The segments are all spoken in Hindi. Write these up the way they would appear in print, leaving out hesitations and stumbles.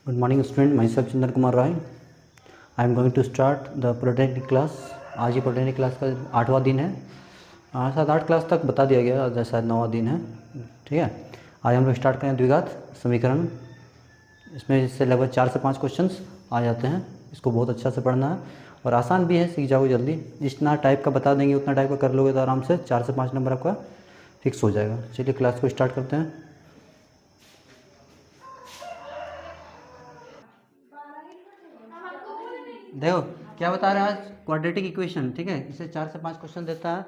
Good morning student, myself Chandra Kumar Rai. I am going to start the Polytechnic class. आज ही Polytechnic क्लास का 8वां दिन है। शायद 8 क्लास तक बता दिया गया, आज शायद 9वां दिन है। ठीक है, आज हम लोग स्टार्ट करें द्विघात समीकरण। इसमें इससे लगभग 4 से 5 क्वेश्चंस आ जाते हैं। इसको बहुत अच्छा से पढ़ना है और आसान भी है, सीख जाओगे जल्दी। जितना टाइप का बता देंगे उतना टाइप का कर लोगे तो आराम से 4 से 5 नंबर आपका फिक्स हो जाएगा। चलिए क्लास को स्टार्ट करते हैं। देखो क्या बता रहे हैं आज, क्वाड्रेटिक इक्वेशन। ठीक है, इसे 4 से 5 क्वेश्चन देता है।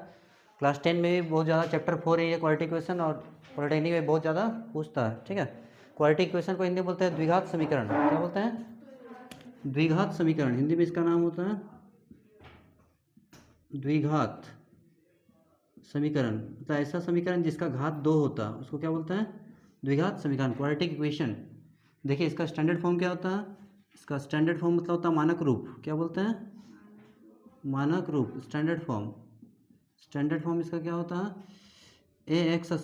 क्लास 10 में भी बहुत ज़्यादा चैप्टर 4 है ये क्वाड्रेटिक इक्वेशन, और पॉलिटेक्निक में बहुत ज़्यादा पूछता है। ठीक है, क्वाड्रेटिक इक्वेशन को हिंदी में बोलते हैं द्विघात समीकरण। क्या बोलते हैं? द्विघात समीकरण। हिंदी में इसका नाम होता है द्विघात समीकरण। मतलब ऐसा समीकरण जिसका घात 2 होता है उसको क्या बोलते हैं? द्विघात समीकरण, क्वाड्रेटिक इक्वेशन। देखिए इसका स्टैंडर्ड फॉर्म क्या होता है? इसका स्टैंडर्ड फॉर्म मतलब होता है मानक रूप। क्या बोलते हैं? मानक रूप, स्टैंडर्ड फॉर्म। स्टैंडर्ड फॉर्म इसका क्या होता है? ax²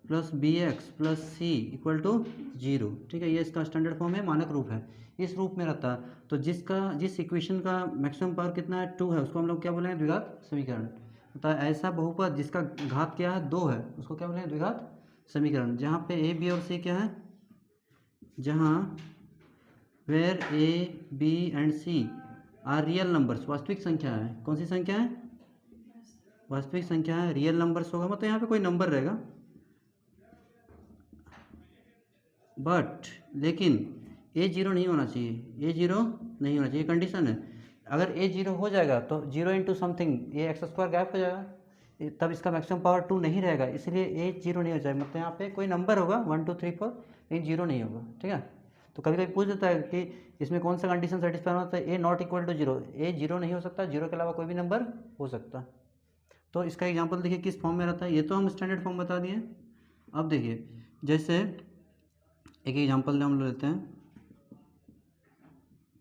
plus bx plus c equal to 0। ठीक है, ये इसका स्टैंडर्ड फॉर्म है, मानक रूप है। इस रूप में रहता है तो जिस इक्वेशन का मैक्सिमम पावर कितना है 2 है उसको हम लोग क्या बोलेंगे? द्विघात समीकरण। मतलब ऐसा बहुपद जिसका घात क्या है 2 है उसको क्या बोलेंगे? द्विघात समीकरण। जहाँ पे a b और c क्या है, जहाँ where a b and c are real numbers, वास्तविक संख्या है। कौन सी संख्या है? वास्तविक संख्या है, रियल नंबर्स होगा मतलब यहाँ पे कोई नंबर रहेगा। बट लेकिन a0 नहीं होना चाहिए, a0 नहीं होना चाहिए, कंडीशन है। अगर a0 हो जाएगा तो 0 इंटू समथिंग ये x² गायब हो जाएगा, तब इसका मैक्सिमम पावर 2 नहीं रहेगा, इसलिए a0 नहीं हो जाएगा। मतलब यहाँ पे कोई नंबर होगा 1 2 3 4, लेकिन 0 नहीं होगा। ठीक है, तो कभी कभी पूछ देता है कि इसमें कौन सा कंडीशन सेटिस्फाई होता है? a≠0, a0 नहीं हो सकता, 0 के अलावा कोई भी नंबर हो सकता। तो इसका एग्जाम्पल देखिए किस फॉर्म में रहता है। ये तो हम स्टैंडर्ड फॉर्म बता दिए। अब देखिए जैसे एक एग्जांपल हम लेते हैं,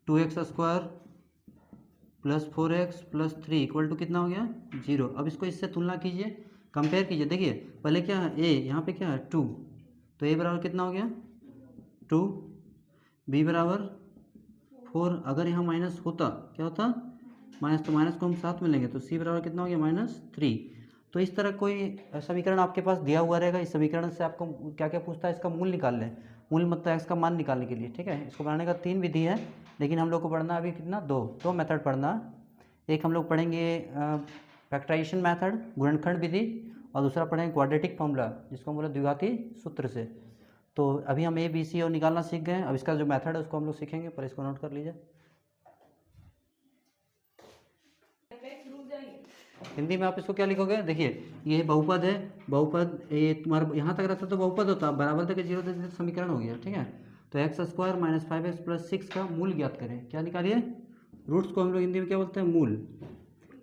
2x² plus 4x plus 3 equal to कितना हो गया? 0। अब इसको इससे तुलना कीजिए, कंपेयर कीजिए। देखिए पहले क्या है a, यहाँ पे क्या है 2, तो a बराबर कितना हो गया? 2, b बराबर 4। अगर यहाँ माइनस होता क्या होता? माइनस, तो माइनस को हम साथ में लेंगे तो c बराबर कितना हो गया? -3। तो इस तरह कोई समीकरण आपके पास दिया हुआ रहेगा। इस समीकरण से आपको क्या क्या पूछता है? इसका मूल निकाल लें। मूल मतलब एक्स का मान निकालने के लिए। ठीक है, इसको बनाने का 3 विधि है, लेकिन हम लोग को पढ़ना अभी कितना? दो मेथड पढ़ना। एक हम लोग पढ़ेंगे फैक्टराइजेशन मेथड, गुणनखंड विधि, और दूसरा पढ़ेंगे क्वाड्रेटिक फॉर्मूला जिसको हम बोले द्विघाती सूत्र से। तो अभी हम ए बी सी और निकालना सीख गए। अब इसका जो मेथड है उसको हम लोग सीखेंगे, पर इसको नोट कर लीजिए। हिंदी में आप इसको क्या लिखोगे? देखिए ये बहुपद है, बहुपद ये तुम्हारा यहाँ तक रहता तो बहुपद होता, बराबर तक 0 तक समीकरण हो गया। ठीक है, तो x² माइनस 5x प्लस 6 का मूल ज्ञात करें। क्या निकालिए? रूट्स को हम लोग हिंदी में क्या बोलते हैं? मूल।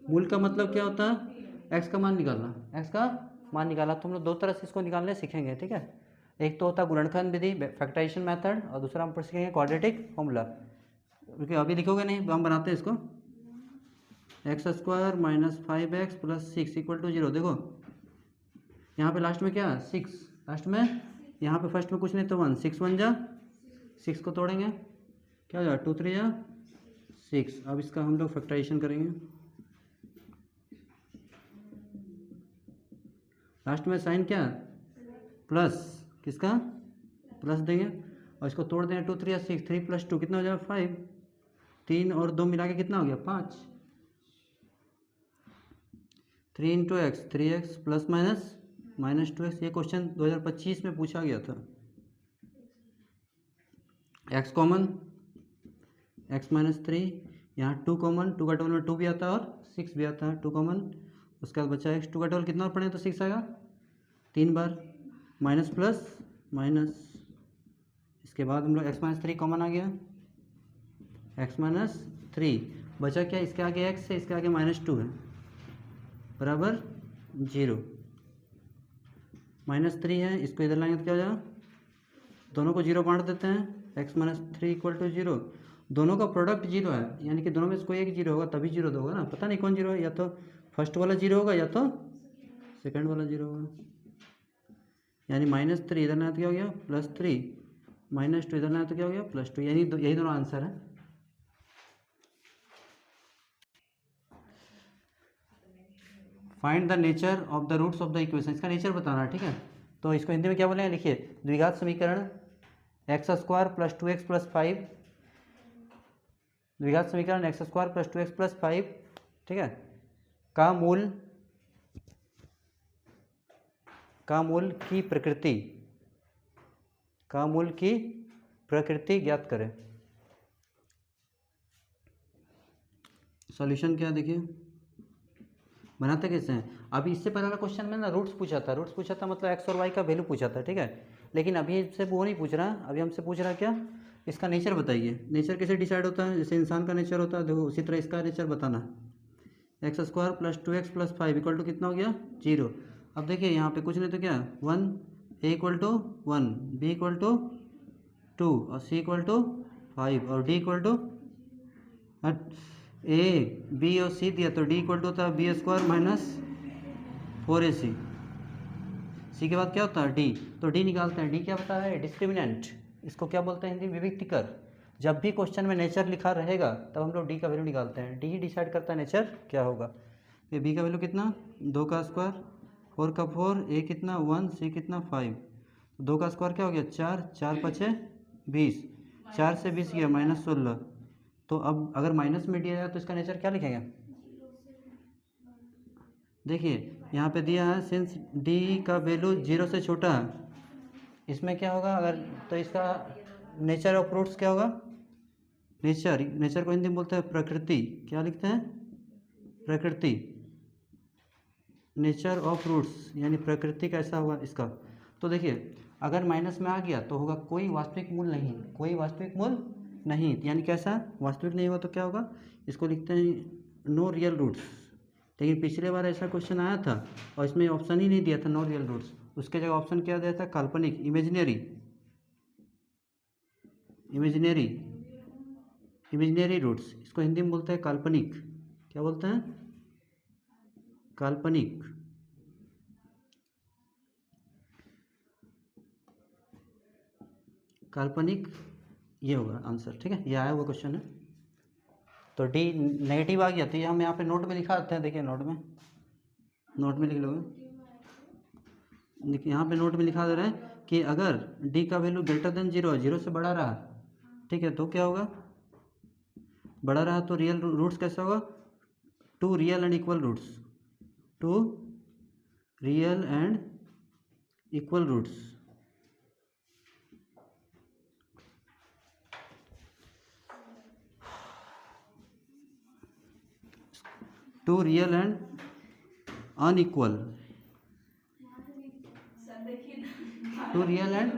मूल का मतलब क्या होता है? x का मान निकालना। x का मान निकाला तो हम लोग दो तरह से इसको निकालने सीखेंगे। ठीक है, एक तो होता है गुणनखंड विधि, फैक्टराइजेशन मेथड, और दूसरा हम सीखेंगे क्वाड्रेटिक फॉर्मूला। क्योंकि अभी लिखोगे नहीं, हम बनाते हैं इसको। x² minus 5x plus 6 equal to 0। देखो यहाँ पे लास्ट में क्या है? 6। लास्ट में यहाँ पे फर्स्ट में कुछ नहीं तो 1, 6 1 जा 6 को तोड़ेंगे क्या हो जाएगा? 2 3 जा 6। अब इसका हम लोग फैक्टराइजेशन करेंगे। लास्ट में साइन क्या है? प्लस। किसका? प्लस देंगे, और इसको तोड़ देंगे। 2 3 या 6, 3 प्लस 2 कितना हो जाएगा? 5। 3 और 2 मिला के कितना हो गया? 5। 3 into x 3x plus minus 2x। ये क्वेश्चन 2025 में पूछा गया था। x कॉमन, x -3, यहाँ 2 कॉमन, 2 का टेबल में 2 भी आता है और 6 भी आता है। 2 कॉमन, उसके बाद बचा x। 2 का टेबल कितना पढ़ें तो 6 आएगा 3 बार, माइनस प्लस माइनस। इसके बाद हम लोग x -3 कॉमन आ गया, x -3 बचा क्या? इसके आगे x है, इसके आगे -2 है, बराबर 0। -3 है, इसको इधर लाएंगे तो क्या हो जाएगा? दोनों को 0 बांट देते हैं, x -3 इक्वल टू 0। दोनों का प्रोडक्ट 0 है, यानी कि दोनों में से कोई एक 0 होगा तभी 0 होगा ना। पता नहीं कौन 0 है, या तो फर्स्ट वाला 0 होगा या तो सेकंड वाला 0 होगा। यानी -3 इधर ना क्या हो गया? +3, -2 इधर लाए तो क्या हो गया +2, यही दोनों आंसर है। Find the nature of the roots of the equation, इसका नेचर बताना है, ठीक है। तो इसको हिंदी में क्या बोलेंगे, लिखिए द्विघात समीकरण x² + 2x + 5, द्विघात समीकरण x² + 2x + 5, ठीक है, का मूल की प्रकृति ज्ञात करें। सॉल्यूशन क्या देखिए, बनाते कैसे हैं। अभी इससे पहले वाला क्वेश्चन में ना रूट्स पूछा था मतलब एक्स और वाई का वैल्यू पूछा था, ठीक है। लेकिन अभी इससे वो नहीं पूछ रहा, अभी हमसे पूछ रहा क्या, इसका नेचर बताइए। नेचर कैसे डिसाइड होता है, जैसे इंसान का नेचर होता है, देखो उसी तरह इसका नेचर बताना। x² + 2x + 5 = कितना हो गया 0। अब देखिए यहाँ पे कुछ नहीं तो क्या 1, a = 1, b = 2 और c = 5 और d = a b और c दिया तो d = होता है b² - 4ac। सी के बाद क्या होता है d, तो d निकालते हैं। d क्या होता है, डिस्क्रिमिनेंट, इसको क्या बोलते हैं हिंदी में, विविक्तिकर। जब भी क्वेश्चन में नेचर लिखा रहेगा तब हम लोग d का वैल्यू निकालते हैं। d ही डिसाइड करता है नेचर क्या होगा। तो b का वैल्यू कितना 2 का स्क्वायर, 4 का 4, a कितना 1, c कितना 5, तो 2 का स्क्वायर क्या हो गया 4, 4 × 5 = 20, 4 से 20 गया -16। तो अब अगर माइनस में दिया जाए तो इसका नेचर क्या लिखेंगे, देखिए यहाँ पे दिया है सिंस d का वैल्यू 0 से छोटा है, इसमें क्या होगा अगर, तो इसका नेचर ऑफ रूट्स क्या होगा, नेचर को हिंदी में बोलते हैं प्रकृति। क्या लिखते हैं, प्रकृति, नेचर ऑफ रूट्स यानी प्रकृति कैसा होगा इसका। तो देखिए अगर माइनस में आ गया तो होगा कोई वास्तविक मूल नहीं, यानी कैसा वास्तविक नहीं हुआ तो क्या होगा, इसको लिखते हैं नो रियल रूट्स। लेकिन पिछले बार ऐसा क्वेश्चन आया था और इसमें ऑप्शन ही नहीं दिया था नो रियल रूट्स, उसके जगह ऑप्शन क्या दिया था, काल्पनिक, इमेजिनरी रूट्स। इसको हिंदी में बोलते हैं काल्पनिक। क्या बोलते हैं, काल्पनिक। ये होगा आंसर, ठीक है, ये आया हुआ क्वेश्चन है। तो डी नेगेटिव आ गया तो ये हम यहाँ पे नोट में लिखा देते हैं, देखिए नोट में लिख लोगे, देखिए यहाँ पे नोट में लिखा दे रहा है कि अगर डी का वैल्यू ग्रेटर देन 0, 0 से बड़ा रहा, ठीक है, तो क्या होगा, बड़ा रहा तो रियल रूट्स कैसा होगा, 2 real and equal roots, 2 real and equal roots. Two real and unequal, two real and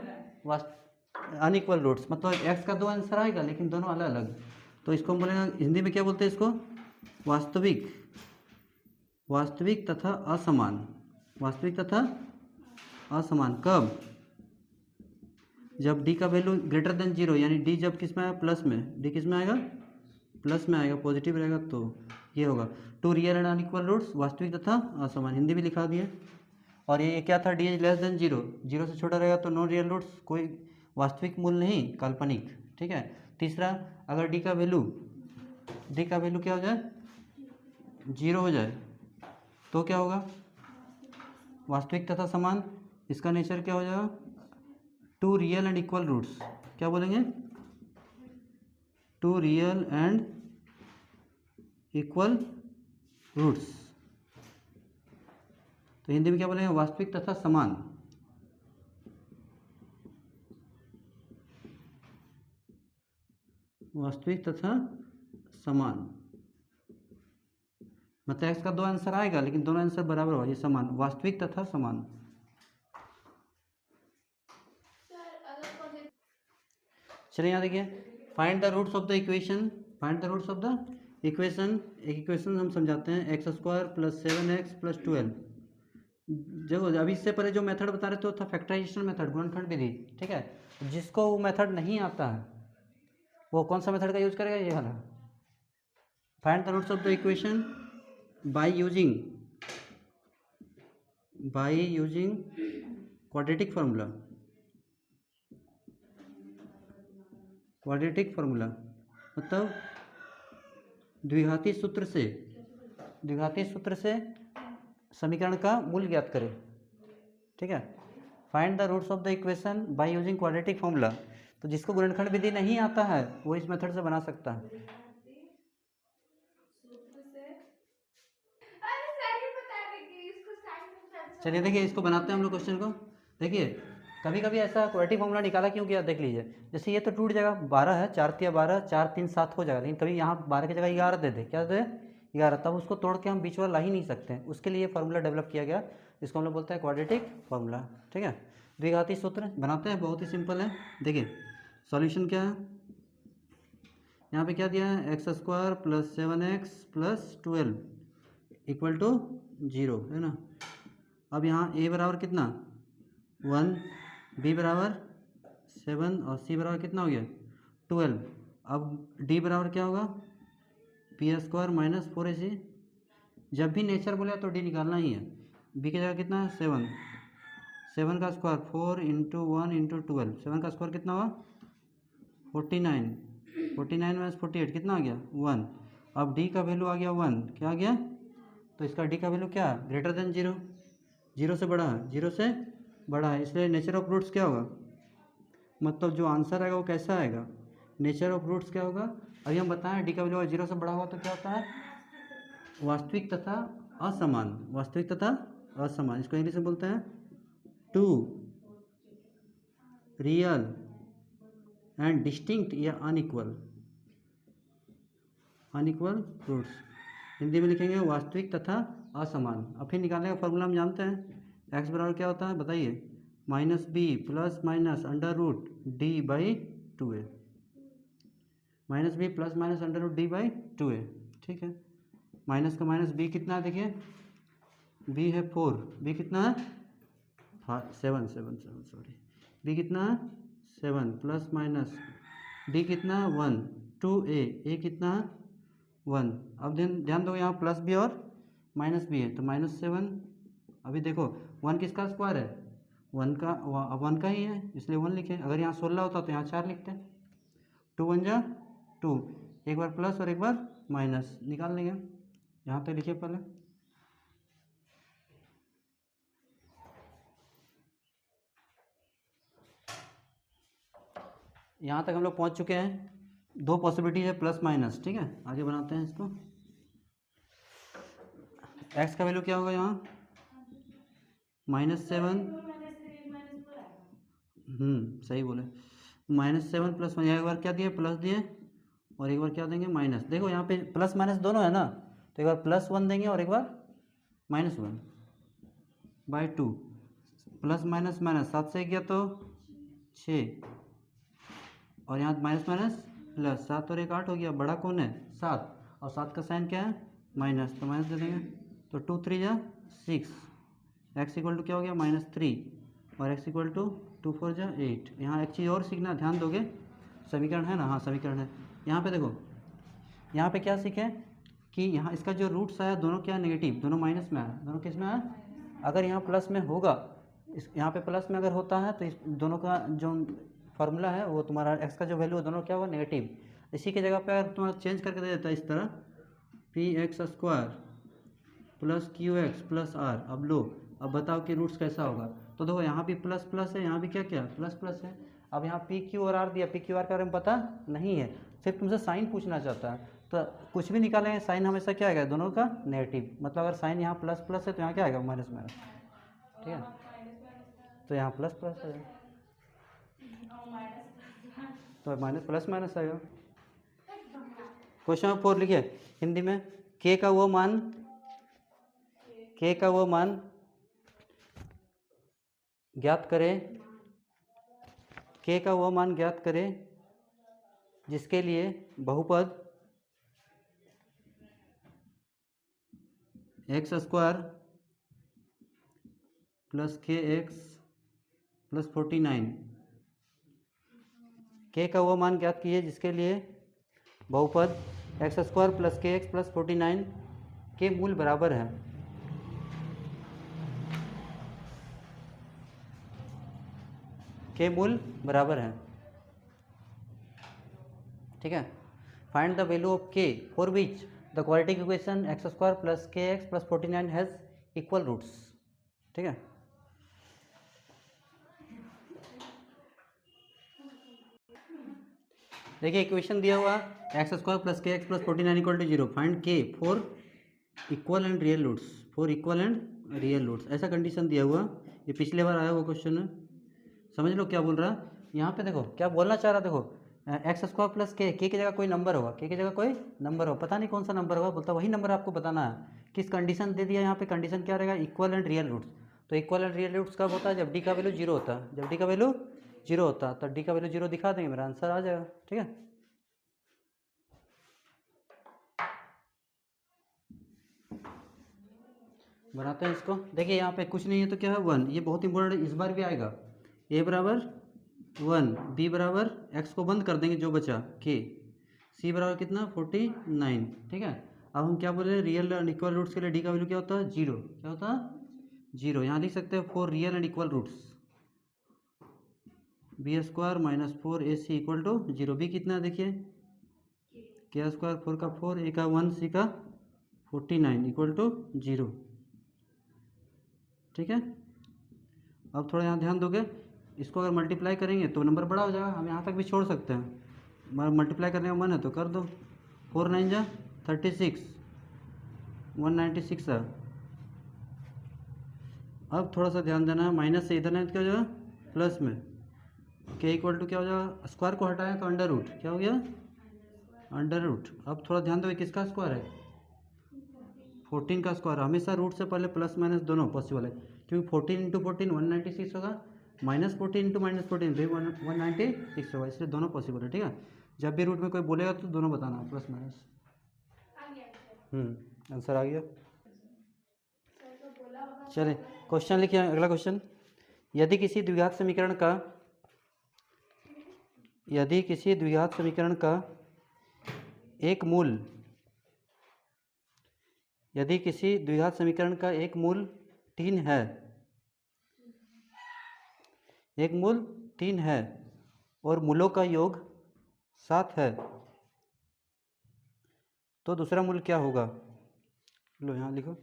unequal roots, मतलब एक्स का 2 आंसर आएगा लेकिन दोनों अलग अलग। तो इसको हम बोलेंगे हिंदी में क्या बोलते हैं इसको, वास्तविक तथा असमान। कब, जब डी का वैल्यू ग्रेटर देन 0, यानी डी जब किस में आएगा, प्लस में, डी किस में आएगा, प्लस में आएगा, पॉजिटिव रहेगा तो ये होगा 2 रियल एंड अनइक्वल रूट्स, वास्तविक तथा असमान, हिंदी में लिखा दिया। और ये क्या था, डी लेस देन 0, 0 से छोटा रहेगा तो नो रियल रूट्स, कोई वास्तविक मूल नहीं, काल्पनिक, ठीक है। तीसरा, अगर डी का वैल्यू क्या हो जाए, 0 हो जाए तो क्या होगा, वास्तविक तथा समान, इसका नेचर क्या हो जाएगा, 2 रियल एंड इक्वल रूट्स। क्या बोलेंगे, 2 रियल एंड इक्वल रूट्स। तो हिंदी में क्या बोलेंगे, वास्तविक तथा समान। वास्तविक तथा समान मतलब एक्स का 2 आंसर आएगा लेकिन दोनों आंसर बराबर होगा, ये समान, वास्तविक तथा समान। चलिए यहाँ देखिए, find the roots of the equation, एक इक्वेशन हम समझाते हैं, x² + 7x + 12। जो अभी इससे पहले जो मेथड बता रहे थे वो था फैक्टराइजेशन मेथड, गुणनखंड विधि, ठीक है। जिसको वो मेथड नहीं आता है वो कौन सा मेथड का यूज करेगा, ये वाला। Find the roots of the equation by using quadratic formula. Quadratic formula मतलब द्विघाती सूत्र से समीकरण का मूल ज्ञात करें। ठीक है, find the roots of the equation by using quadratic formula. तो जिसको गुणनखंड विधि नहीं आता है वो इस मेथड से बना सकता है। चलिए देखिए, इसको बनाते हैं हम लोग क्वेश्चन को। देखिए कभी कभी ऐसा क्वाड्रेटिक फार्मूला निकाला क्यों किया देख लीजिए। जैसे ये तो टूट जाएगा, 12 है, 4 तिया 12, 4 3 7 हो जाएगा, लेकिन कभी यहाँ 12 की जगह 11 दे दे, क्या दे 11, तब उसको तोड़ के हम बीच वाला ला ही नहीं सकते हैं। उसके लिए फार्मूला डेवलप किया गया, इसको हम लोग बोलते हैं क्वाड्रेटिक फार्मूला। ठीक है, द्विघाती सूत्र बनाते हैं, बहुत ही सिंपल है। देखिए सॉल्यूशन क्या है, यहाँ पे क्या दिया है, X square plus 7x plus 12 equal to 0 है ना। अब यहाँ a बराबर कितना 1, b बराबर 7 और c बराबर कितना हो गया 12। अब d बराबर क्या होगा पी स्क्वायर माइनस 4ac। जब भी नेचर बोले तो d निकालना ही है। b की जगह कितना है 7, 7 का स्क्वायर 4 इंटू 1 इंटू 12, 7 का स्क्वायर कितना हुआ 49, 49 माइनस 48 कितना आ गया 1। अब d का वैल्यू आ गया 1, क्या आ गया, तो इसका d का वैल्यू क्या है ग्रेटर देन 0, 0 से बड़ा है, 0 से बड़ा है, इसलिए नेचर ऑफ रूट्स क्या होगा, मतलब जो आंसर आएगा वो कैसा आएगा, नेचर ऑफ रूट्स क्या होगा। अभी हम बताएं डी का वैल्यू 0 से बड़ा हुआ तो क्या होता है वास्तविक तथा असमान, वास्तविक तथा असमान, इसको इंग्लिश में बोलते हैं टू रियल एंड डिस्टिंक्ट या अनइक्वल, अनइक्वल रूट्स, हिंदी में लिखेंगे वास्तविक तथा असमान। अब फिर निकालने का फॉर्मूला हम जानते हैं, एक्स बराबर क्या होता है बताइए, minus B plus minus under root D by 2a, minus B plus minus under root D by 2a। ठीक है, माइनस का माइनस बी कितना है देखिए, बी है 4, बी कितना है 7 सॉरी, बी कितना है 7 प्लस माइनस डी कितना है 1, 2a, ए कितना है 1। अब ध्यान दो यहाँ प्लस भी और माइनस भी है, तो माइनस 7। अभी देखो 1 किसका स्क्वायर है 1 का, अब 1 का ही है इसलिए 1 लिखे। अगर यहाँ 16 होता तो यहाँ 4 लिखते, 2 1 जा 2, एक बार प्लस और एक बार माइनस निकाल लेंगे। यहाँ तक लिखिए पहले, यहाँ तक हम लोग पहुँच चुके हैं। 2 पॉसिबिलिटी है प्लस माइनस। ठीक है, आगे बनाते हैं इसको। एक्स का वैल्यू क्या होगा यहाँ -7, सही बोले, -7 प्लस एक बार क्या दिए प्लस दिए और एक बार क्या देंगे माइनस। देखो यहाँ पे प्लस माइनस दोनों है ना, तो एक बार +1 देंगे और एक बार -1 बाई 2, प्लस माइनस माइनस 7 से गया तो 6 और यहाँ माइनस माइनस प्लस, 7 और 1 8 हो गया, बड़ा कौन है 7 और 7 का साइन क्या है माइनस, तो माइनस दे देंगे, तो 2 3 जा 6, एक्स इक्वल टू क्या हो गया -3 और एक्स इक्वल टू 2 4 जा 8। यहाँ एक चीज़ और सीखना, ध्यान दोगे, समीकरण है ना, हाँ समीकरण है। यहाँ पे देखो, यहाँ पे क्या सीखें कि यहाँ इसका जो रूट्स आया दोनों क्या नेगेटिव, दोनों माइनस में आया, दोनों किस में आया, अगर यहाँ प्लस में होगा, इस यहाँ पे प्लस में अगर होता है तो इस दोनों का जो फार्मूला है वो तुम्हारा एक्स का जो वैल्यू है दोनों क्या होगा नेगेटिव। इसी की जगह पे अगर तुम्हारा चेंज करके दे देता है इस तरह, P X square plus Q X plus R. अब लो, अब बताओ कि रूट्स कैसा होगा। तो देखो यहाँ भी प्लस प्लस है, यहाँ भी क्या क्या प्लस प्लस है। अब यहाँ पी क्यू और आर दिया, पी क्यू आर के बारे में पता नहीं है, सिर्फ तुमसे साइन पूछना चाहता है, तो कुछ भी निकालेंगे साइन हमेशा क्या आएगा दोनों का नेगेटिव, मतलब अगर साइन यहाँ प्लस प्लस है तो यहाँ क्या आएगा माइनस माइनस। ठीक है, तो यहाँ प्लस प्लस है तो माइनस प्लस माइनस आएगा। क्वेश्चन नंबर 4 लिखिए हिंदी में, के का वो मान, के का वो मान ज्ञात करें, के का वो मान ज्ञात करें जिसके लिए बहुपद x square plus K X plus 49, के का वो मान ज्ञात कीजिए जिसके लिए बहुपद x square plus K X plus 49 के मूल बराबर है। के मूल बराबर है। ठीक है। Find the value of K for which the quadratic equation X square plus K X plus 49 has equal roots. ठीक है, देखिए इक्वेशन दिया हुआ X square plus K X plus 49 equal to 0, find K for equal and real roots, for equal and real roots, ऐसा कंडीशन दिया हुआ। ये पिछले बार आया हुआ क्वेश्चन है, समझ लो क्या बोल रहा है यहाँ पे। देखो क्या बोलना चाह रहा, देखो एक्स स्क्वायर प्लस के की जगह कोई नंबर होगा, के की जगह कोई नंबर होगा, पता नहीं कौन सा नंबर होगा, बोलता वही नंबर आपको बताना है। किस कंडीशन दे दिया यहाँ पे, कंडीशन क्या रहेगा, इक्वल एंड रियल रूट्स। तो इक्वल एंड रियल रूट्स कब होता है, जब डी का वैल्यू 0 होता है, जब डी का वैल्यू 0 होता है, तो डी का वैल्यू 0 दिखा देंगे, मेरा आंसर आ जाएगा। ठीक है, बनाते हैं इसको। देखिए यहाँ पे कुछ नहीं है तो क्या है 1, ये बहुत इंपॉर्टेंट है, इस बार भी आएगा। ए बराबर 1, बी बराबर एक्स को बंद कर देंगे जो बचा के, सी बराबर कितना 49। ठीक है, अब हम क्या बोले, रियल एंड इक्वल रूट्स के लिए डी का वैल्यू क्या होता है 0, क्या होता है 0। यहाँ लिख सकते हैं for real and equal roots B square minus 4ac equal to 0। B कितना है देखिए, के स्क्वायर 4 का 4, ए का 1, सी का 49 इक्वल टू 0। ठीक है, अब थोड़ा यहाँ ध्यान दोगे, इसको अगर मल्टीप्लाई करेंगे तो नंबर बड़ा हो जाएगा, हम यहाँ तक भी छोड़ सकते हैं, मल्टीप्लाई करने का मन है तो कर दो। 4 9 जा 36, 196 है। अब थोड़ा सा ध्यान देना है, माइनस से इधर है तो क्या हो जाएगा प्लस में, के इक्वल टू क्या हो जाएगा, स्क्वायर को हटाया तो अंडर रूट, क्या हो गया अंडर रूट। अब थोड़ा ध्यान दो, किसका स्क्वायर है 14 का स्क्वायर। हमेशा रूट से पहले प्लस माइनस दोनों पॉसिबल है, क्योंकि 14 इंटू 14 196 होगा, माइनस 14 इंटू माइनस 14 भी 196 होगा, इसलिए दोनों पॉसिबल है। ठीक है, जब भी रूट में कोई बोलेगा तो दोनों बताना प्लस माइनस। आंसर आ गया। चलिए क्वेश्चन लिखिए, अगला क्वेश्चन। यदि किसी द्विघात समीकरण का एक मूल, यदि किसी द्विघात समीकरण का एक मूल 3 है, एक मूल 3 है और मूलों का योग 7 है, तो दूसरा मूल क्या होगा। लो यहाँ लिखो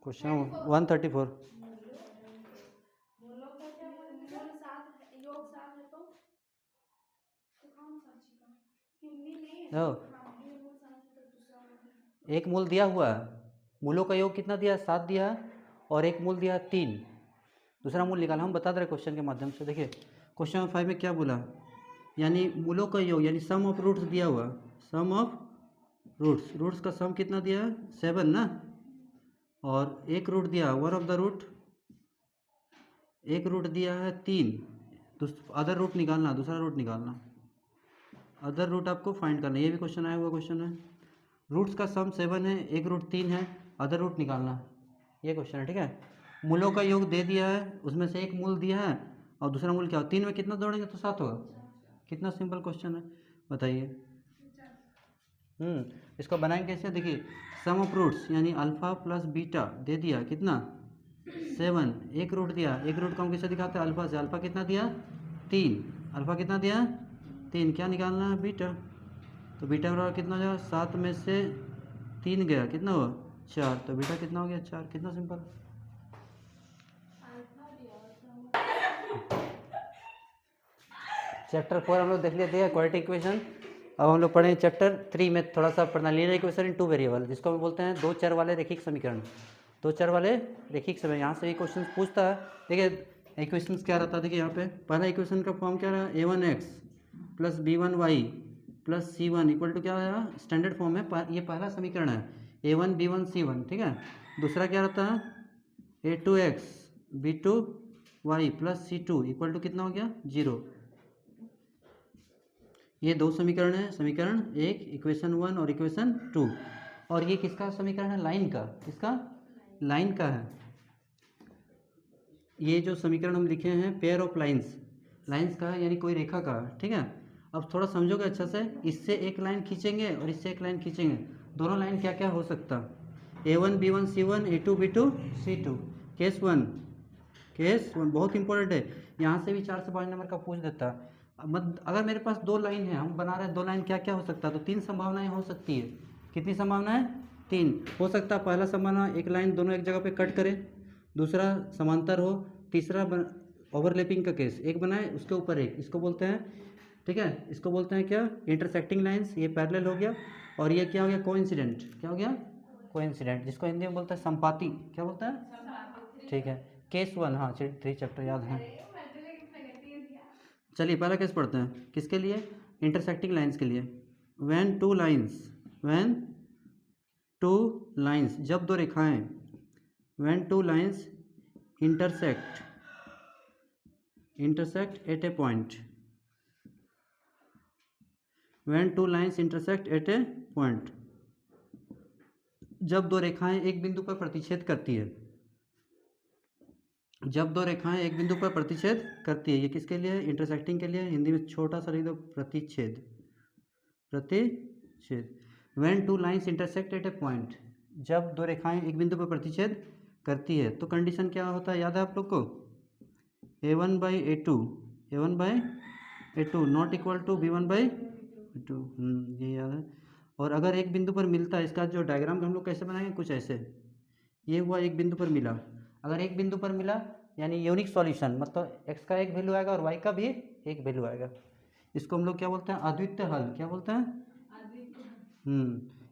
क्वेश्चन 134। एक मूल दिया हुआ है, मूलों का योग कितना दिया है 7 दिया है, और एक मूल दिया है 3, दूसरा मूल निकालना। हम बता दे रहे क्वेश्चन के माध्यम से। देखिए क्वेश्चन 5 में क्या बोला, यानी मूलों का योग यानी सम ऑफ रूट्स दिया हुआ, सम ऑफ रूट्स का सम कितना दिया है 7 ना, और एक रूट दिया वन ऑफ द रूट, एक रूट दिया है 3, अदर रूट निकालना, दूसरा रूट निकालना, अदर रूट आपको फाइंड करना। ये भी क्वेश्चन आया हुआ क्वेश्चन है, रूट्स का सम 7 है, एक रूट 3 है, अदर रूट निकालना, ये क्वेश्चन है। ठीक है, मूलों का योग दे दिया है, उसमें से एक मूल दिया है और दूसरा मूल क्या हो, 3 में कितना जोड़ेंगे तो 7 होगा। कितना सिंपल क्वेश्चन है बताइए। इसको बनाएंगे कैसे, देखिए सम ऑफ रूट्स यानी अल्फा प्लस बीटा दे दिया कितना 7, एक रूट दिया, एक रूट को हम किससे दिखाते हैं अल्फा से, अल्फा कितना दिया 3, अल्फा कितना दिया 3, क्या निकालना है बीटा, तो बीटा बराबर कितना हो जाएगा 7 में से 3 गया कितना हुआ 4, तो बीटा कितना हो गया 4। कितना सिंपल। चैप्टर 4 हम लोग देख लेते हैं क्वाड्रेटिक इक्वेशन। अब हम लोग पढ़ेंगे चैप्टर 3 में थोड़ा सा पढ़ना, लीनियर इक्वेशन इन 2 वेरिएबल, जिसको हम बोलते हैं 2 चर वाले रेखिक समीकरण। 2 चर वाले रेखिक समीकरण, यहाँ से ये क्वेश्चन पूछता है। देखिए इक्वेशन क्या रहता है, देखिए यहाँ पे पहला इक्वेशन का फॉर्म क्या रहा, a1x plus b1y plus c1 equal to क्या है, स्टैंडर्ड फॉर्म है, ये पहला समीकरण है a1 b1 c1। ठीक है, दूसरा क्या रहता है a2x b2y plus c2 equal to कितना हो गया 0। ये 2 समीकरण है, समीकरण 1 इक्वेशन 1 और इक्वेशन 2, और ये किसका समीकरण है लाइन का, किसका लाइन का है। ये जो समीकरण हम लिखे हैं पेयर ऑफ लाइंस का है, यानी कोई रेखा का है। ठीक है, अब थोड़ा समझोगे अच्छा से, इससे एक लाइन खींचेंगे और इससे एक लाइन खींचेंगे, दोनों लाइन क्या क्या हो सकता, a1 b1 c1 a2 b2 c2। Case 1 case one बहुत इंपॉर्टेंट है, यहाँ से भी 4 से 5 नंबर का पूछ देता। अगर मेरे पास 2 लाइन है, हम बना रहे हैं 2 लाइन, क्या क्या हो सकता है, तो 3 संभावनाएं हो सकती है। कितनी संभावनाएं? 3 हो सकता है। पहला संभावना एक लाइन दोनों एक जगह पे कट करे, दूसरा समांतर हो, तीसरा ओवरलैपिंग का केस, एक बनाए उसके ऊपर एक, इसको बोलते हैं, ठीक है, इसको बोलते हैं क्या, इंटरसेक्टिंग लाइन्स। ये पैरेलल हो गया, और ये क्या हो गया, कोइंसिडेंट। क्या हो गया? कोइंसिडेंट, जिसको हिंदी में बोलते हैं संपाती। क्या बोलता है? ठीक है, केस वन। हाँ 3 चैप्टर याद है। चलिए पहला केस पढ़ते हैं, किसके लिए? इंटरसेक्टिंग लाइन्स के लिए। व्हेन टू लाइन्स, जब 2 रेखाएं, when 2 lines intersect at A point, when 2 lines intersect at A point, जब 2 रेखाएं एक बिंदु पर प्रतिच्छेद करती है, जब 2 रेखाएं एक बिंदु पर प्रतिच्छेद करती है। ये किसके लिए? इंटरसेक्टिंग के लिए। हिंदी में छोटा सा लिख दो, प्रतिच्छेद। When 2 lines intersect at A point, जब 2 रेखाएं एक बिंदु पर प्रतिच्छेद करती है, तो कंडीशन क्या होता है, याद है आप लोग को? a1/a2 not equal to b1/b2, ये याद है। और अगर एक बिंदु पर मिलता है, इसका जो डायग्राम हम लोग कैसे बनाएंगे, कुछ ऐसे, ये हुआ एक बिंदु पर मिला। अगर एक बिंदु पर मिला यानी यूनिक सॉल्यूशन, मतलब x का एक वैल्यू आएगा और y का भी एक वैल्यू आएगा। इसको हम लोग क्या बोलते हैं? अद्वितीय हल। क्या बोलते हैं?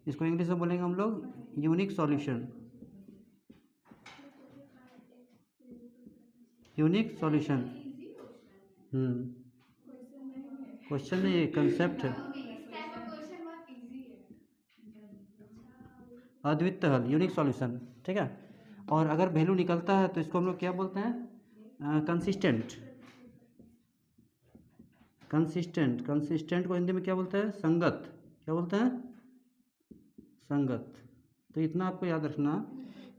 इसको इंग्लिश में बोलेंगे हम लोग unique solution. Unique solution. Question नहीं, ये कंसेप्ट है। अद्वितीय हल, यूनिक सॉल्यूशन, ठीक है। और अगर वैल्यू निकलता है तो इसको हम लोग क्या बोलते हैं? कंसिस्टेंट। कंसिस्टेंट को हिंदी में क्या बोलते हैं? संगत। क्या बोलते हैं? संगत। तो इतना आपको याद रखना,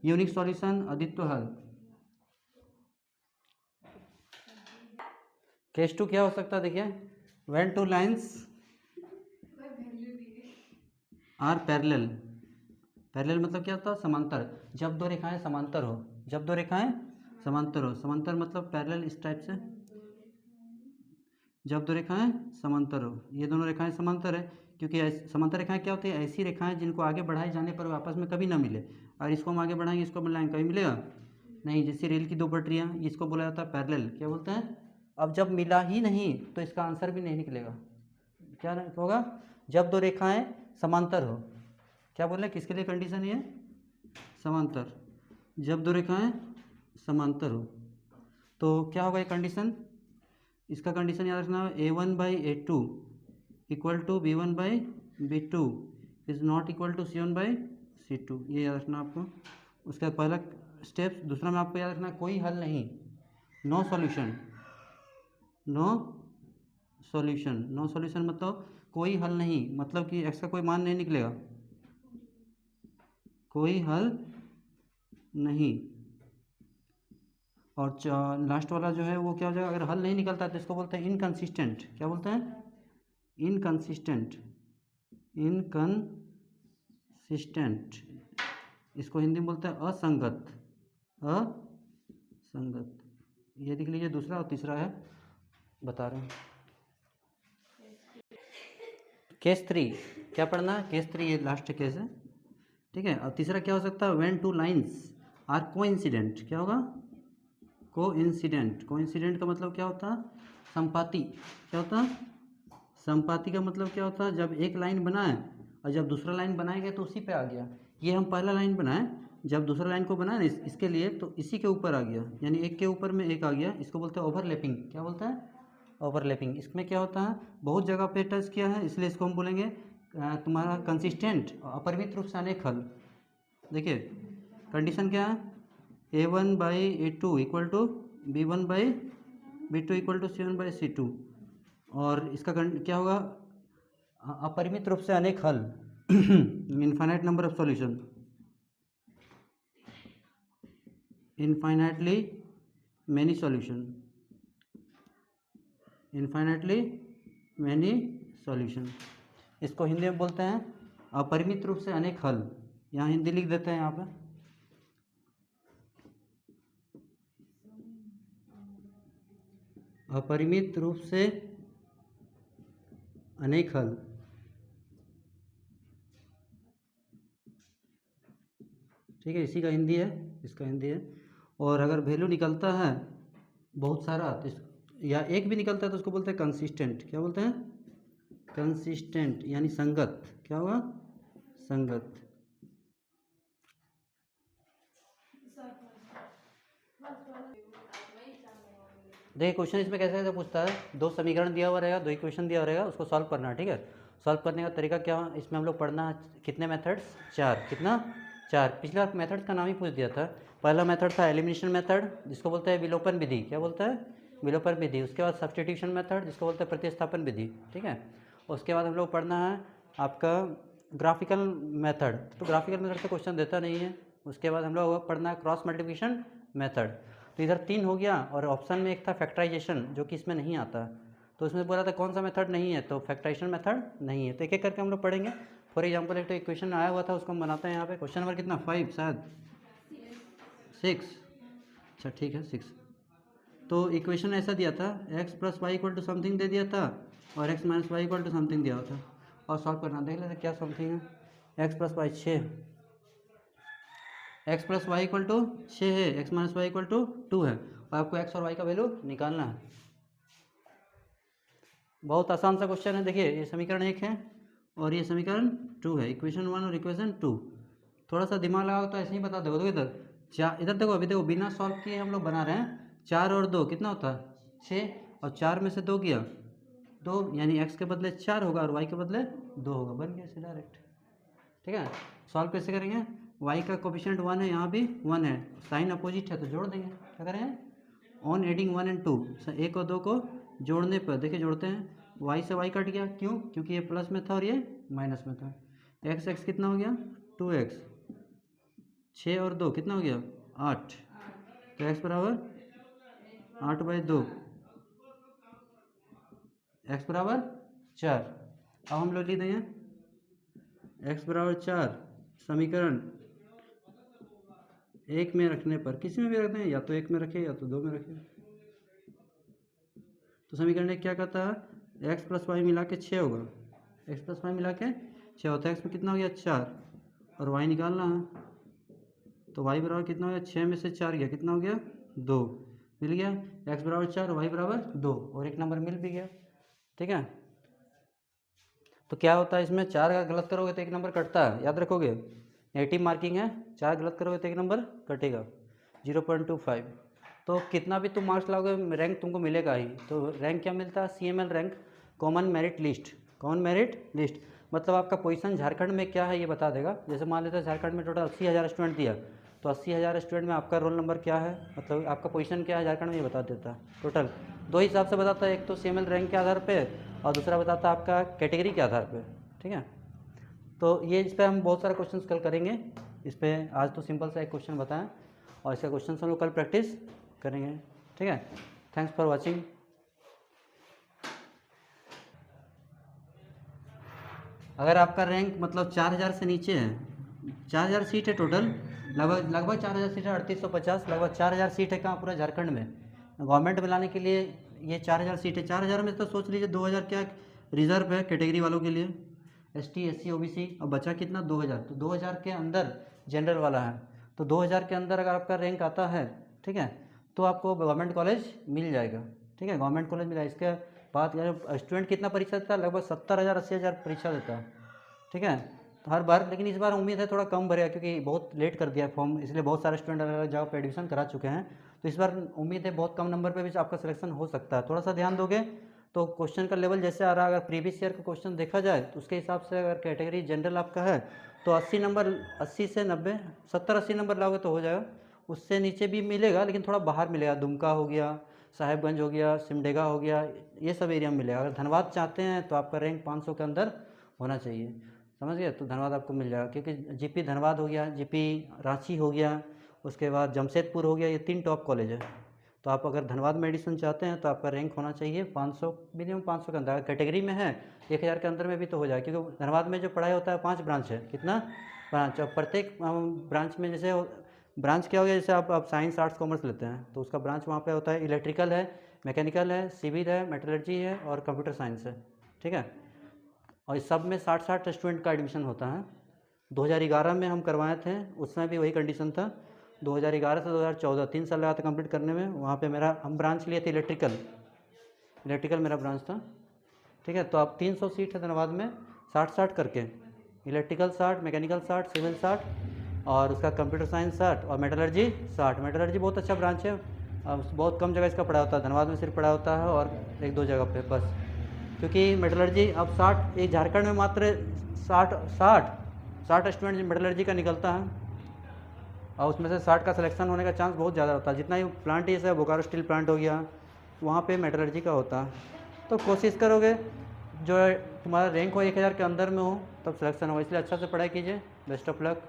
यूनिक सॉल्यूशन, अद्वितीय हल। केस 2 क्या हो सकता है, देखिए, when 2 lines are parallel. Parallel मतलब क्या होता है? समांतर। जब 2 रेखाएं समांतर हो, जब 2 रेखाएं समांतर हो, समांतर मतलब पैरेलल इस टाइप से, जब 2 रेखाएं समांतर हो, ये दोनों रेखाएं समांतर है, क्योंकि समांतर रेखाएं क्या होती है? ऐसी रेखाएं जिनको आगे बढ़ाए जाने पर आपस में कभी ना मिले। और इसको हम आगे बढ़ाएंगे, इसको बढ़ाएंगे, कभी मिलेगा नहीं। जैसे रेल की 2 पटरियां, इसको बोला जाता है पैरेलल। क्या बोलते हैं? अब जब मिला ही नहीं तो इसका आंसर भी नहीं निकलेगा। क्या होगा? जब 2 रेखाएं समांतर हो। क्या बोले, किसके लिए कंडीशन ये? समांतर। जब 2 रेखाएं समांतर हो तो क्या होगा ये कंडीशन? इसका कंडीशन याद रखना, a1/a2 equal to b1/b2 is not equal to c1/c2। ये याद रखना आपको। उसका पहला स्टेप। दूसरा में आपको याद रखना, कोई हल नहीं, नो सॉल्यूशन। नो सॉल्यूशन मतलब कोई हल नहीं, मतलब कि x का कोई मान नहीं निकलेगा, कोई हल नहीं। और लास्ट वाला जो है वो क्या हो जाएगा? अगर हल नहीं निकलता है तो इसको बोलते हैं इनकंसिस्टेंट। क्या बोलते हैं? इनकंसिस्टेंट। इसको हिंदी में बोलते हैं असंगत। ये देख लीजिए, दूसरा और तीसरा है, बता रहे हैं। केस 3 क्या पढ़ना है? केस 3 ये लास्ट केस है, ठीक है। और तीसरा क्या हो सकता है? When 2 lines are coincident. क्या होगा? कोइंसिडेंट का मतलब क्या होता है? संपाती। क्या होता है? संपाती का मतलब क्या होता है? जब एक लाइन बनाए और जब दूसरा लाइन बनाएंगे तो उसी पे आ गया। ये हम पहला लाइन बनाए, जब दूसरा लाइन को बनाए ना इसके लिए, तो इसी के ऊपर आ गया, यानी एक के ऊपर में एक आ गया। इसको बोलते हैं ओवरलैपिंग। क्या बोलते हैं? ओवरलैपिंग। इसमें क्या होता है? बहुत जगह पे टच किया है, इसलिए इसको हम बोलेंगे तुम्हारा कंसिस्टेंट अपरिमित रूप से अनेक हल। देखिए कंडीशन क्या है? a1/a2 equal to b1/b2 equal to c1/c2। और इसका क्या होगा? अपरिमित रूप से अनेक हल, infinite number of solution, infinitely many solution, infinitely many solution. इसको हिंदी में बोलते हैं अपरिमित रूप से अनेक हल। यहाँ हिंदी लिख देते हैं यहाँ पे। अपरिमित रूप से अनेक हल। ठीक है, इसी का हिंदी है, इसका हिंदी है। और अगर वैल्यू निकलता है बहुत सारा तो या एक भी निकलता है तो उसको बोलते हैं कंसिस्टेंट। क्या बोलते हैं? कंसिस्टेंट, यानी संगत। क्या हुआ? संगत। देखिए क्वेश्चन इसमें कैसे कैसे पूछता है, दो समीकरण दिया हुआ रहेगा, दो इक्वेशन दिया हुआ रहेगा, उसको सॉल्व करना है। ठीक है, सॉल्व करने का तरीका क्या है इसमें हम लोग पढ़ना है, कितने मेथड्स? 4। कितना? 4। पिछले बार मेथड का नाम ही पूछ दिया था। पहला मेथड था एलिमिनेशन मेथड, जिसको बोलते हैं विलोपन विधि। क्या बोलता है? विलोपन विधि। उसके बाद सब्स्टिट्यूशन मेथड, जिसको बोलते हैं प्रतिस्थापन विधि। ठीक है, उसके बाद हम लोग पढ़ना है आपका ग्राफिकल मेथड। तो ग्राफिकल मेथड से क्वेश्चन देता नहीं है। उसके बाद हम लोग पढ़ना है क्रॉस मल्टीप्लिकेशन मेथड। तो इधर 3 हो गया, और ऑप्शन में एक था फैक्टराइजेशन, जो कि इसमें नहीं आता। तो इसमें बोला था कौन सा मेथड नहीं है, तो फैक्टराइजेशन मेथड नहीं है। तो एक एक करके हम लोग पढ़ेंगे। फॉर एग्जांपल एक तो इक्वेशन आया हुआ था, उसको हम बनाते हैं यहाँ पे। क्वेश्चन नंबर कितना? 5 शायद 6। अच्छा ठीक है 6। तो इक्वेशन ऐसा दिया था, x plus Y equal to something दे दिया था, और x minus Y equal to something दिया था। और सॉल्व करना, देख लेते क्या समथिंग है। x plus Y 6, X plus Y equal to 6 है, X minus Y equal to 2 है, और आपको एक्स और वाई का वैल्यू निकालना है। बहुत आसान सा क्वेश्चन है। देखिए ये समीकरण 1 है और ये समीकरण 2 है, इक्वेशन 1 और इक्वेशन 2। थोड़ा सा दिमाग लगाओ तो ऐसे ही बता दोगे। इधर इधर देखो, अभी देखो बिना सॉल्व किए हम लोग बना रहे हैं। 4 और 2 कितना होता है? 6, और 4 में से 2 किया 2, यानी x के बदले 4 होगा और y के बदले 2 होगा। बन गया ऐसे डायरेक्ट। ठीक है, सॉल्व कैसे करेंगे? y का कोफिशिएंट 1 है, यहाँ भी 1 है, साइन अपोजिट है तो जोड़ देंगे। क्या करेंगे? ऑन एडिंग 1 एंड 2, 1 और 2 को जोड़ने पर देखिए जोड़ते हैं, y से y कट गया। क्यों? क्योंकि ये प्लस में था और ये माइनस में था। x कितना हो गया? 2x। 6 और 2 कितना हो गया? 8। तो x बराबर 8/2, x बराबर 4। अब हम लोग लिख देंगे x बराबर 4 समीकरण 1 में रखने पर, किसी में भी रख दें, या तो 1 में रखें या तो 2 में रखें। तो समीकरण 1 क्या कहता है? x प्लस वाई मिला के 6 होगा, x प्लस वाई मिला के 6 होता है। x में कितना हो गया? 4, और y निकालना है। तो y बराबर कितना हो गया? 6 में से 4 गया, कितना हो गया? 2। मिल गया x बराबर 4, y बराबर 2, और एक नंबर मिल भी गया। ठीक है, तो क्या होता है इसमें, 4 का गलत करोगे तो एक नंबर कटता है, याद रखोगे। नेगेटिव मार्किंग है, 4 गलत करोगे तो एक नंबर कटेगा, 0.25। तो कितना भी तुम मार्क्स लाओगे रैंक तुमको मिलेगा ही। तो रैंक क्या मिलता है? CML rank, common merit list. Common merit list मतलब आपका पोजीशन झारखंड में क्या है ये बता देगा। जैसे मान लेते हैं झारखंड में टोटल 80,000 स्टूडेंट दिया, तो 80,000 स्टूडेंट में आपका रोल नंबर क्या है, मतलब आपका पोजीशन क्या है झारखंड में, ये बता देता है। टोटल दो हिसाब से बताता है, एक तो CML रैंक के आधार पे, और दूसरा बताता है आपका कैटेगरी के आधार पे। ठीक है, तो ये इस पर हम बहुत सारे क्वेश्चंस कल करेंगे। इस पर आज तो सिंपल सा एक क्वेश्चन बताएं, और इसका क्वेश्चन हम लोग कल प्रैक्टिस करेंगे। ठीक है, थैंक्स फॉर वॉचिंग। अगर आपका रैंक मतलब 4,000 से नीचे है, 4,000 सीट है टोटल, लगभग 4,000 सीट है, 3850, लगभग 4,000 सीट है कहाँ? पूरा झारखंड में। गवर्नमेंट में लाने के लिए ये 4,000 सीट है। 4,000 में तो सोच लीजिए 2,000 क्या रिजर्व है कैटेगरी वालों के लिए, ST SC OBC, और बचा कितना? 2,000। तो 2,000 के अंदर जनरल वाला है। तो 2,000 के अंदर अगर आपका रैंक आता है, ठीक है, तो आपको गवर्नमेंट कॉलेज मिल जाएगा। ठीक है, गवर्नमेंट कॉलेज मिला। इसके बात स्टूडेंट कितना परीक्षा देता है? लगभग 70,000 80,000 परीक्षा देता है। ठीक है, तो हर बार, लेकिन इस बार उम्मीद है थोड़ा कम भरेगा, क्योंकि बहुत लेट कर दिया फॉर्म, इसलिए बहुत सारे स्टूडेंट अलग अलग जगह पर एडमिशन करा चुके हैं। तो इस बार उम्मीद है बहुत कम नंबर पे भी आपका सिलेक्शन हो सकता है। थोड़ा सा ध्यान दोगे तो क्वेश्चन का लेवल जैसे आ रहा है, अगर प्रीवियस ईयर का क्वेश्चन देखा जाए तो उसके हिसाब से अगर कैटेगरी जनरल आपका है तो 80 नंबर, 80 से 90, 70-80 नंबर लाओगे तो हो जाएगा। उससे नीचे भी मिलेगा, लेकिन थोड़ा बाहर मिलेगा। दुमका हो गया, साहेबगंज हो गया, सिमडेगा हो गया, ये सब एरिया में मिलेगा। अगर धनबाद चाहते हैं तो आपका रैंक 500 के अंदर होना चाहिए, समझ गए? तो धनबाद आपको मिल जाएगा, क्योंकि GP धनबाद हो गया, GP रांची हो गया, उसके बाद जमशेदपुर हो गया, ये 3 टॉप कॉलेज है। तो आप अगर धनबाद में एडिशन चाहते हैं तो आपका रैंक होना चाहिए 500, मिनिमम 500 के अंदर। अगर कैटेगरी में है 1,000 के अंदर में भी तो हो जाए, क्योंकि धनबाद में जो पढ़ाई होता है 5 ब्रांच है। कितना ब्रांच? और प्रत्येक ब्रांच में जैसे ब्रांच क्या हो गया, जैसे आप साइंस आर्ट्स कॉमर्स लेते हैं तो उसका ब्रांच वहाँ पे होता है। इलेक्ट्रिकल है, मैकेनिकल है, सिविल है, मेटलर्जी है और कंप्यूटर साइंस है, ठीक है। और इस सब में 60-60 स्टूडेंट का एडमिशन होता है। 2011 में हम करवाए थे, उसमें भी वही कंडीशन था। 2011 से 2014 3 साल लगा था कंप्लीट करने में। वहाँ पे हम ब्रांच लिए थे इलेक्ट्रिकल मेरा ब्रांच था, ठीक है। तो अब 300 सीट है धनबाद में, 60-60 करके, इलेक्ट्रिकल 60, मैकेनिकल 60, सिविल 60 और उसका कंप्यूटर साइंस 60 और मेटलर्जी 60। मेटलर्जी बहुत अच्छा ब्रांच है, बहुत कम जगह इसका पढ़ा होता है, धनबाद में सिर्फ पढ़ा होता है और 1-2 जगह पे बस। क्योंकि मेटलर्जी अब 60, एक झारखंड में मात्र 60 स्टूडेंट मेटलर्जी का निकलता है और उसमें से 60 का सिलेक्शन होने का चांस बहुत ज़्यादा होता है। जितना ही प्लांट जैसे बोकारो स्टील प्लांट हो गया, वहाँ पे मेटलर्जी का होता है। तो कोशिश करोगे जो तुम्हारा रैंक हो 1000 के अंदर में हो तब सिलेक्शन हो, इसलिए अच्छा से पढ़ाई कीजिए। Best of luck.